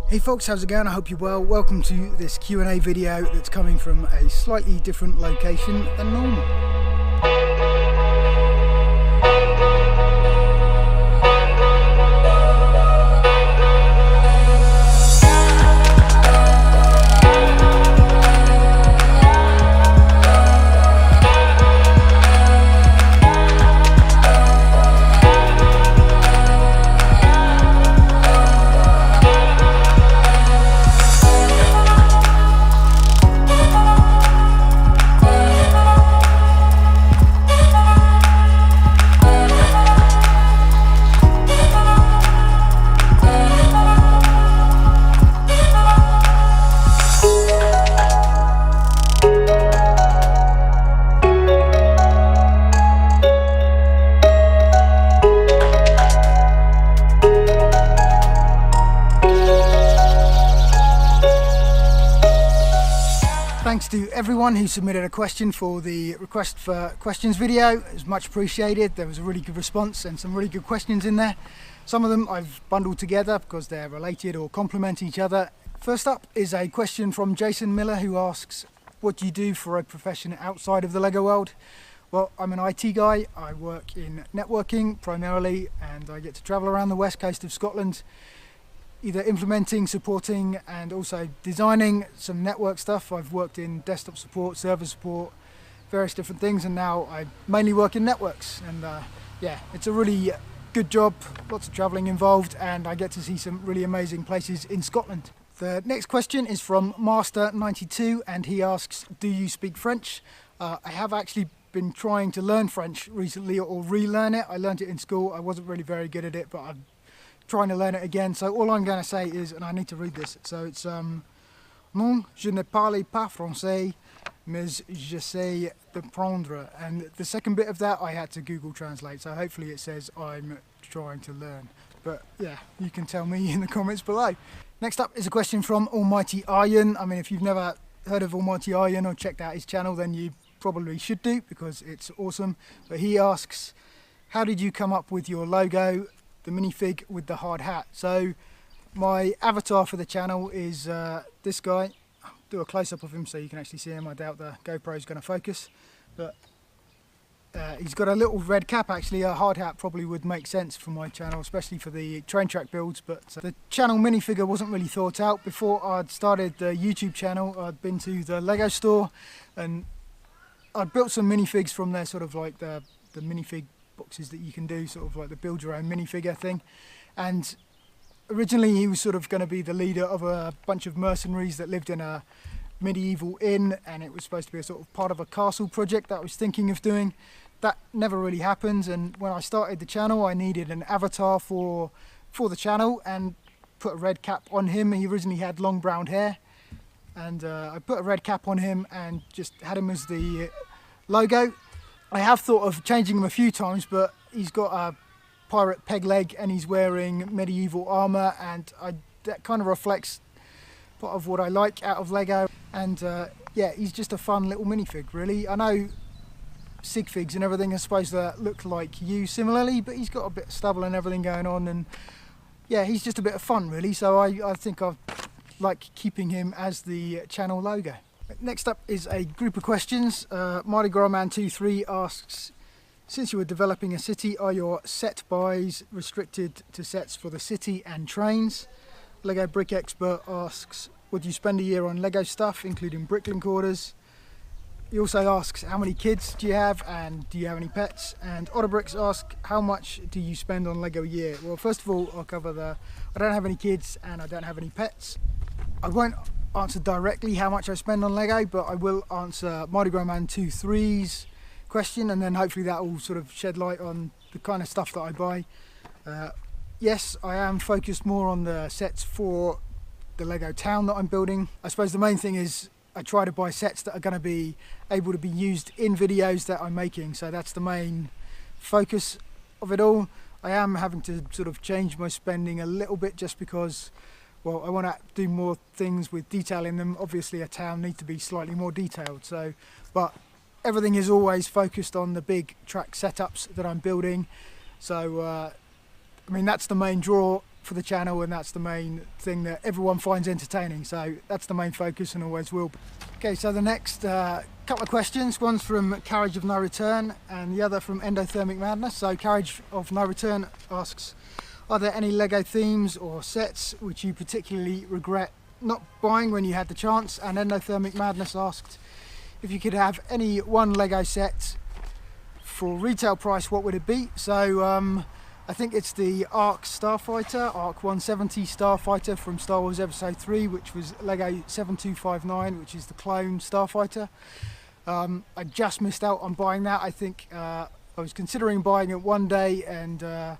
Hey folks, how's it going? I hope you're well. Welcome to this Q&A video that's coming from a slightly different location than normal. Thanks to everyone who submitted a question for the request for questions video. It was much appreciated. There was a really good response and some really good questions in there. Some of them I've bundled together because they're related or complement each other. First up is a question from Jason Miller, who asks, what do you do for a profession outside of the LEGO world? Well, I'm an IT guy. I work in networking primarily, and I get to travel around the west coast of Scotland, either implementing, supporting, and also designing some network stuff. I've worked in desktop support, server support, various different things, and now I mainly work in networks. And yeah, it's a really good job, lots of traveling involved, and I get to see some really amazing places in Scotland. The next question is from Master92, and he asks, do you speak French? I have actually been trying to learn French recently, or relearn it. I learned it in school. I wasn't really very good at it, but I've trying to learn it again. So all I'm going to say is, and I need to read this, so it's non, je ne parle pas français, mais j'essaie de prendre. And the second bit of that I had to Google Translate, so hopefully it says I'm trying to learn. But yeah, you can tell me in the comments below. Next up is a question from AlmightyArjen. I mean, if you've never heard of AlmightyArjen or checked out his channel, then you probably should do, because it's awesome. But he asks, how did you come up with your logo, the minifig with the hard hat? So my avatar for the channel is this guy. I'll do a close-up of him so you can actually see him. I doubt the GoPro is going to focus, but he's got a little red cap. Actually, a hard hat probably would make sense for my channel, especially for the train track builds. But the channel minifigure wasn't really thought out. Before I'd started the YouTube channel, I'd been to the Lego store and I'd built some minifigs from there, sort of like the minifig boxes that you can do, sort of like the build your own minifigure thing. And originally he was sort of going to be the leader of a bunch of mercenaries that lived in a medieval inn, and it was supposed to be a sort of part of a castle project that I was thinking of doing. That never really happened, and when I started the channel I needed an avatar for the channel and put a red cap on him. He originally had long brown hair, and I put a red cap on him and just had him as the logo. I have thought of changing him a few times, but he's got a pirate peg leg and he's wearing medieval armour, and that kind of reflects part of what I like out of Lego. And yeah, he's just a fun little minifig, really. I know sig figs and everything are supposed to look like you similarly, but he's got a bit of stubble and everything going on, and yeah, he's just a bit of fun, really. So I think I like keeping him as the channel logo. Next up is a group of questions. MardiGrasman23 asks, since you were developing a city, are your set buys restricted to sets for the city and trains? Lego Brick Expert asks, would you spend a year on Lego stuff, including bricklink orders? He also asks, how many kids do you have, and do you have any pets? And Otterbricks asks, how much do you spend on Lego a year? Well, first of all, I'll cover I don't have any kids and I don't have any pets. I won't answer directly how much I spend on Lego, but I will answer MardiGrasman23's question, and then hopefully that will sort of shed light on the kind of stuff that I buy. Yes, I am focused more on the sets for the Lego town that I'm building. I suppose the main thing is I try to buy sets that are going to be able to be used in videos that I'm making, so that's the main focus of it all. I am having to sort of change my spending a little bit, just because, well, I want to do more things with detail in them. Obviously a town needs to be slightly more detailed, so, but everything is always focused on the big track setups that I'm building. So I mean, that's the main draw for the channel, and that's the main thing that everyone finds entertaining, so that's the main focus and always will be. Okay, so the next couple of questions, one's from Carriage of No Return and the other from Endothermic Madness. So Carriage of No Return asks, are there any Lego themes or sets which you particularly regret not buying when you had the chance? And Endothermic Madness asked, if you could have any one Lego set for retail price, what would it be? So I think it's the Arc Starfighter, Arc 170 Starfighter from Star Wars Episode 3, which was Lego 7259, which is the clone Starfighter. I just missed out on buying that. I think I was considering buying it one day and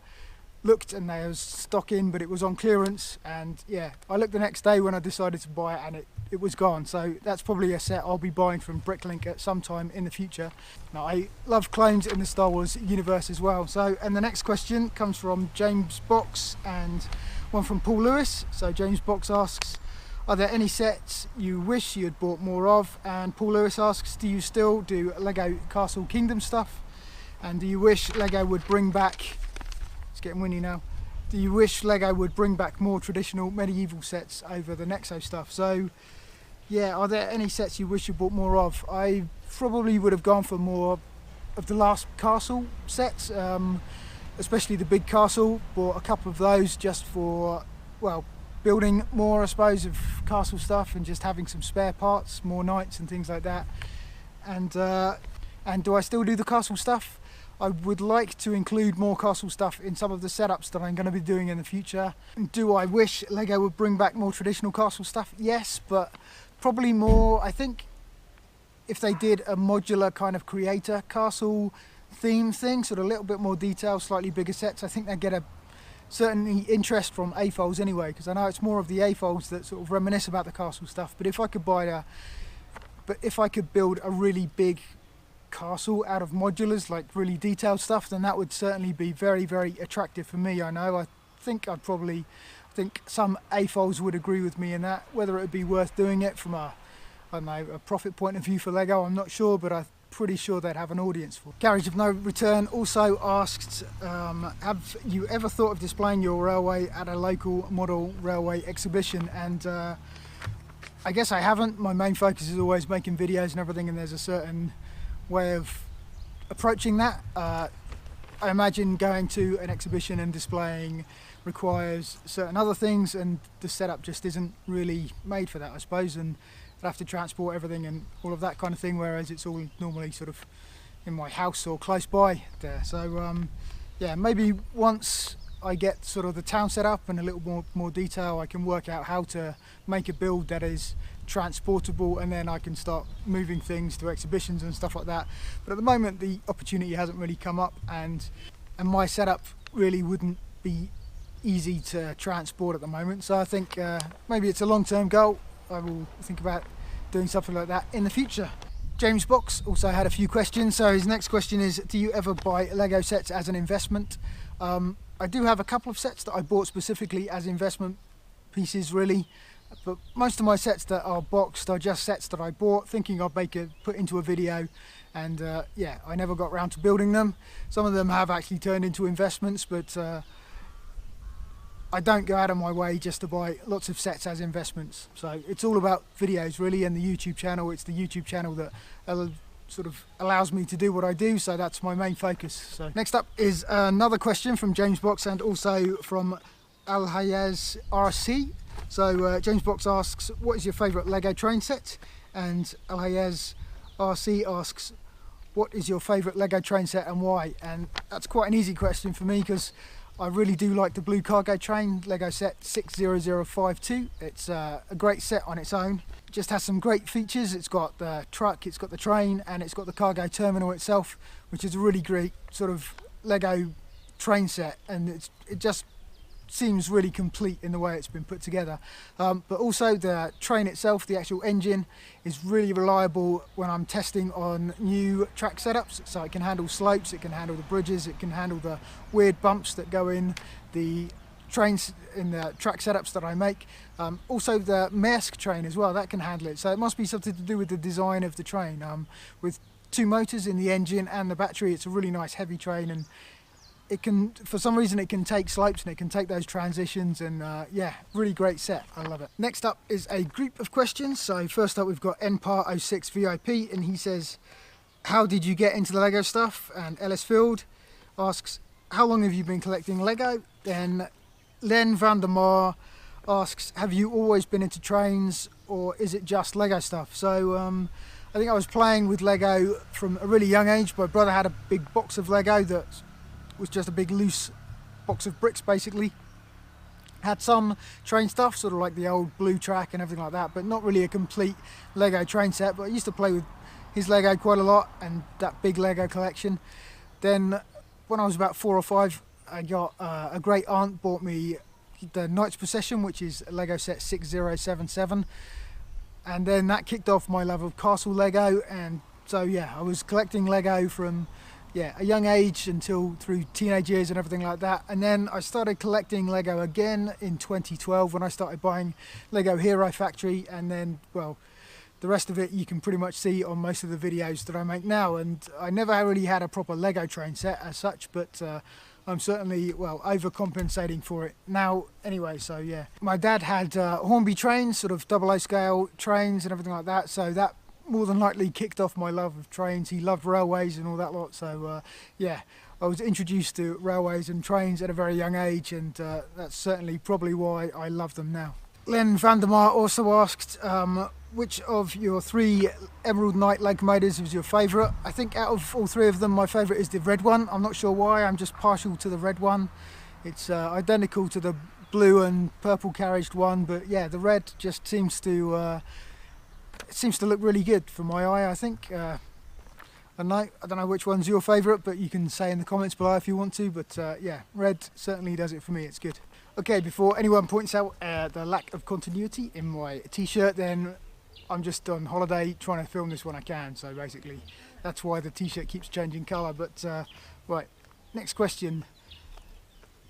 looked and there was stock in, but it was on clearance, and yeah, I looked the next day when I decided to buy it and it was gone. So that's probably a set I'll be buying from Bricklink at some time in the future. Now, I love clones in the Star Wars universe as well. So, and the next question comes from James Box and one from Paul Lewis. So James Box asks, are there any sets you wish you had bought more of? And Paul Lewis asks, do you still do Lego Castle Kingdom stuff? And do you wish Lego would bring back, it's getting windy now, do you wish Lego would bring back more traditional medieval sets over the Nexo stuff? So yeah, are there any sets you wish you bought more of? I probably would have gone for more of the last castle sets, especially the big castle. Bought a couple of those just for, well, building more, I suppose, of castle stuff and just having some spare parts, more knights and things like that. And do I still do the castle stuff? I would like to include more castle stuff in some of the setups that I'm going to be doing in the future. Do I wish Lego would bring back more traditional castle stuff? Yes, but probably more, I think, if they did a modular kind of creator castle theme thing, sort of a little bit more detail, slightly bigger sets, I think they'd get a certain interest from AFOLs anyway, because I know it's more of the AFOLs that sort of reminisce about the castle stuff. But if I could build a really big castle out of modulars, like really detailed stuff, then that would certainly be very, very attractive for me. I think some AFOLs would agree with me in that. Whether it would be worth doing it from a profit point of view for Lego, I'm not sure, but I'm pretty sure they'd have an audience for it. Carriage of No Return also asked, have you ever thought of displaying your railway at a local model railway exhibition? And I guess I haven't. My main focus is always making videos and everything, and there's a certain way of approaching that. I imagine going to an exhibition and displaying requires certain other things, and the setup just isn't really made for that, I suppose, and I'd have to transport everything and all of that kind of thing, whereas it's all normally sort of in my house or close by there. So yeah, maybe once I get sort of the town set up and a little more detail, I can work out how to make a build that is transportable, and then I can start moving things to exhibitions and stuff like that. But at the moment the opportunity hasn't really come up, and my setup really wouldn't be easy to transport at the moment. So I think maybe it's a long-term goal. I will think about doing something like that in the future. James Box also had a few questions. So his next question is, do you ever buy Lego sets as an investment? I do have a couple of sets that I bought specifically as investment pieces, really, but most of my sets that are boxed are just sets that I bought thinking I'd put into a video, and yeah, I never got around to building them. Some of them have actually turned into investments, but I don't go out of my way just to buy lots of sets as investments. So it's all about videos, really, and the YouTube channel. It's the YouTube channel that sort of allows me to do what I do, so that's my main focus. So next up is another question from James Box and also from AlmightyArjen RC. So James Box asks, what is your favourite Lego train set? And AlmightyArjen RC asks, what is your favourite Lego train set and why? And that's quite an easy question for me, because I really do like the blue cargo train, Lego set 60052. It's a great set on its own. It just has some great features. It's got the truck, it's got the train, and it's got the cargo terminal itself, which is a really great sort of Lego train set, and it just seems really complete in the way it's been put together. But also the train itself, the actual engine, is really reliable when I'm testing on new track setups. So it can handle slopes, it can handle the bridges, it can handle the weird bumps that go in the trains in the track setups that I make. Also the Maersk train as well, that can handle it. So it must be something to do with the design of the train. With two motors in the engine and the battery, it's a really nice heavy train, and it can, for some reason, it can take slopes and it can take those transitions, and yeah, really great set. I love it. Next up is a group of questions. So first up we've got NPAR06 VIP, and he says, how did you get into the Lego stuff? And Ellis Field asks, how long have you been collecting Lego? Then Len van der Maar asks, have you always been into trains, or is it just Lego stuff? So I think I was playing with Lego from a really young age. My brother had a big box of Lego that was just a big loose box of bricks basically. Had some train stuff, sort of like the old blue track and everything like that, but not really a complete Lego train set. But I used to play with his Lego quite a lot, and that big Lego collection. Then when I was about 4 or 5, I got a great aunt bought me the Knight's Procession, which is a Lego set 6077, and then that kicked off my love of castle Lego. And so yeah, I was collecting Lego from a young age until through teenage years and everything like that. And then I started collecting Lego again in 2012 when I started buying Lego Hero Factory, and then, well, the rest of it you can pretty much see on most of the videos that I make now. And I never really had a proper Lego train set as such, but I'm certainly, well, overcompensating for it now anyway. So yeah, my dad had Hornby trains, sort of 00 scale trains and everything like that, so that more than likely kicked off my love of trains. He loved railways and all that lot, so yeah, I was introduced to railways and trains at a very young age, and that's certainly probably why I love them now. Len van der Maar also asked, which of your 3 Emerald Knight locomotives was your favourite? I think out of all 3 of them, my favourite is the red one. I'm not sure why, I'm just partial to the red one. It's identical to the blue and purple carriaged one, but yeah, the red just seems to look really good for my eye, I think. I don't know which one's your favourite, but you can say in the comments below if you want to. But yeah, red certainly does it for me, it's good. Okay, before anyone points out the lack of continuity in my t-shirt, then I'm just on holiday trying to film this when I can, so basically that's why the t-shirt keeps changing colour. But right, next question.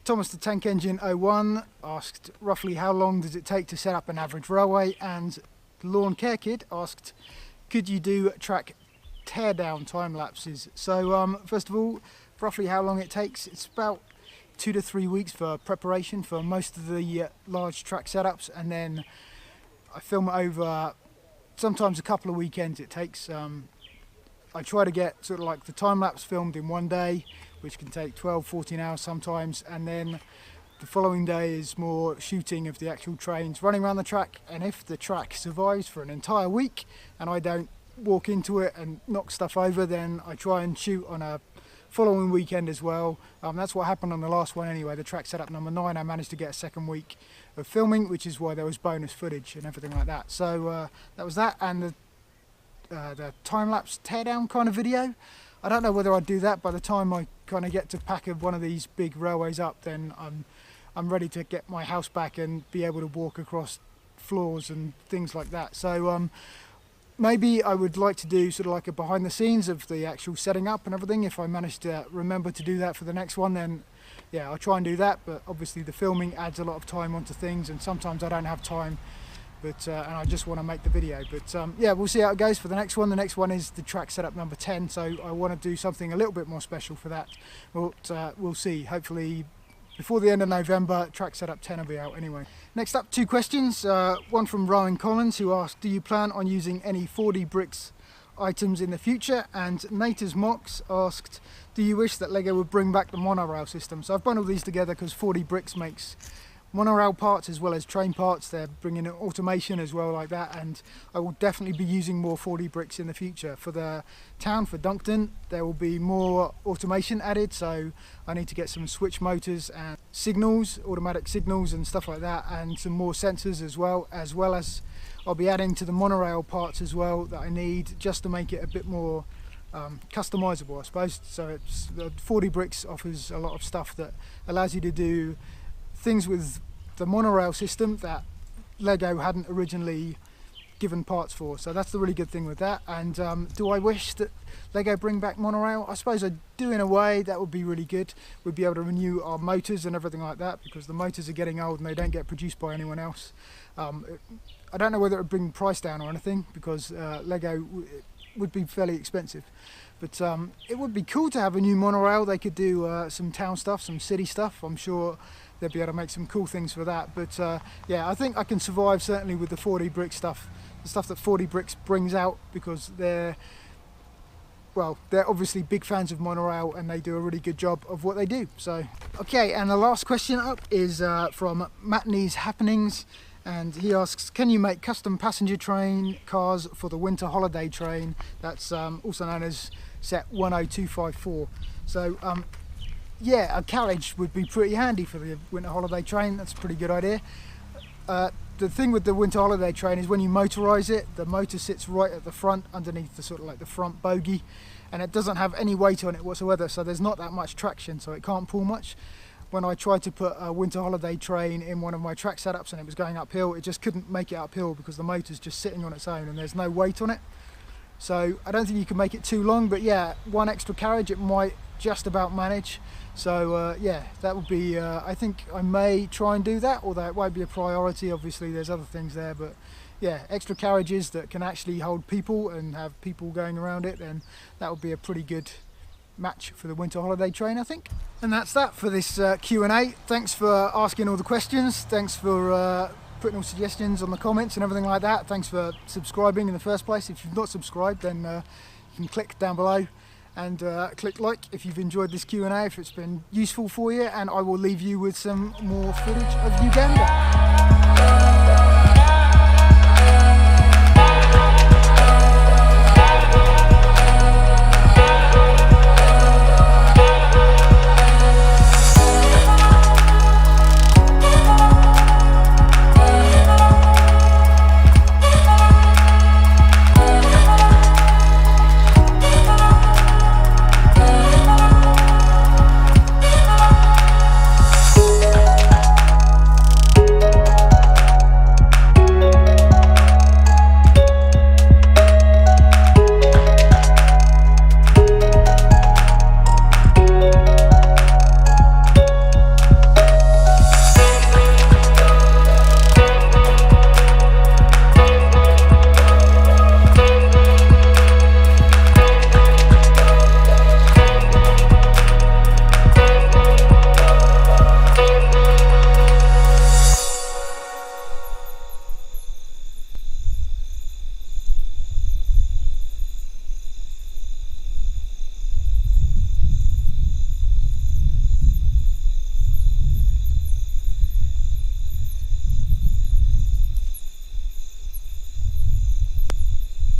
Thomas the Tank Engine 01 asked, roughly how long does it take to set up an average railway? And Lawn Care Kid asked, could you do track teardown time lapses? So first of all, roughly how long it takes, it's about 2 to 3 weeks for preparation for most of the large track setups, and then I film it over sometimes a couple of weekends it takes. I try to get sort of like the time lapse filmed in one day, which can take 12-14 hours sometimes, and then the following day is more shooting of the actual trains running around the track. And if the track survives for an entire week and I don't walk into it and knock stuff over, then I try and shoot on a following weekend as well. That's what happened on the last one anyway, the track setup number 9. I managed to get a second week of filming, which is why there was bonus footage and everything like that. So that was that. And the time-lapse teardown kind of video, I don't know whether I'd do that. By the time I kind of get to pack one of these big railways up, then I'm ready to get my house back and be able to walk across floors and things like that. So maybe I would like to do sort of like a behind the scenes of the actual setting up and everything. If I manage to remember to do that for the next one, then yeah, I'll try and do that. But obviously the filming adds a lot of time onto things, and sometimes I don't have time, but and I just want to make the video. But yeah, we'll see how it goes for the next one. The next one is the track setup number 10, so I want to do something a little bit more special for that. But we'll see. Hopefully before the end of November, track setup 10 will be out anyway. Next up, 2 questions. One from Rowan Collins, who asked, do you plan on using any 4D bricks items in the future? And Naters Mox asked, do you wish that Lego would bring back the monorail system? So I've bundled these together because 4D bricks makes monorail parts as well as train parts. They're bringing in automation as well like that, and I will definitely be using more 4D bricks in the future. For the town, for Dunkton, there will be more automation added, so I need to get some switch motors and signals, automatic signals and stuff like that, and some more sensors as well as I'll be adding to the monorail parts as well that I need, just to make it a bit more customizable, I suppose. So it's, the 4D bricks offers a lot of stuff that allows you to do things with the monorail system that Lego hadn't originally given parts for. So that's the really good thing with that. And do I wish that Lego bring back monorail? I suppose I do in a way. That would be really good. We'd be able to renew our motors and everything like that, because the motors are getting old and they don't get produced by anyone else. I don't know whether it would bring the price down or anything, because Lego would be fairly expensive. But it would be cool to have a new monorail. They could do some town stuff, some city stuff. I'm sure they'll be able to make some cool things for that. But yeah, I think I can survive certainly with the 4D stuff, the stuff that 4D brings out, because they're obviously big fans of Monorail and they do a really good job of what they do. So, okay, and the last question up is from Matney's Happenings, and he asks, can you make custom passenger train cars for the winter holiday train? That's also known as set 10254. So, yeah, a carriage would be pretty handy for the winter holiday train. That's a pretty good idea. The thing with the winter holiday train is when you motorise it, the motor sits right at the front underneath the sort of like the front bogie, and it doesn't have any weight on it whatsoever, so there's not that much traction, so it can't pull much. When I tried to put a winter holiday train in one of my track setups and it was going uphill, it just couldn't make it uphill because the motor's just sitting on its own and there's no weight on it. So I don't think you can make it too long, but yeah, one extra carriage it might just about manage. So yeah, that would be, I think I may try and do that, although it won't be a priority. Obviously there's other things there, but yeah, extra carriages that can actually hold people and have people going around it, then that would be a pretty good match for the winter holiday train, I think. And that's that for this Q&A. Thanks for asking all the questions. Thanks for putting all suggestions on the comments and everything like that. Thanks for subscribing in the first place. If you've not subscribed, then you can click down below and click like if you've enjoyed this Q&A, if it's been useful for you, and I will leave you with some more footage of Uganda.